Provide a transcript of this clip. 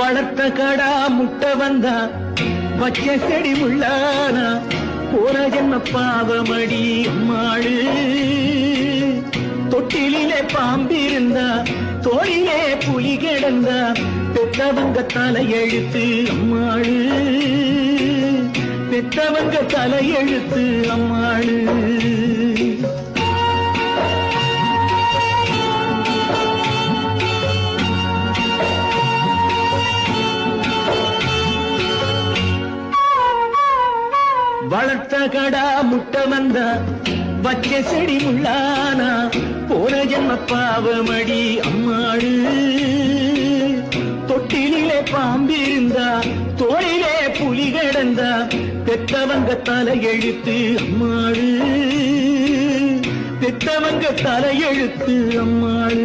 வளர்த்த கடா முட்டை வந்தா வச்ச செடி உள்ளானா போன ஜென்ம பாவமடி அம்மாளு. தொட்டிலே பாம்பிருந்தா தோழிலே புலி கிடந்தா பெத்தவங்க தலையெழுத்து அம்மாளு. பெத்தவங்க தலையெழுத்து அம்மாளு. வளர்த்த கடா முட்டை வந்தா வச்ச செடி முள்ளானா போன ஜென்ம பாவமடி அம்மாளு. தொட்டிலே பாம்பிருந்தா தோளிலே புலி கிடந்தா பெத்தவங்க தலையெழுத்து அம்மாளு. பெத்தவங்க தலையெழுத்து அம்மாளு.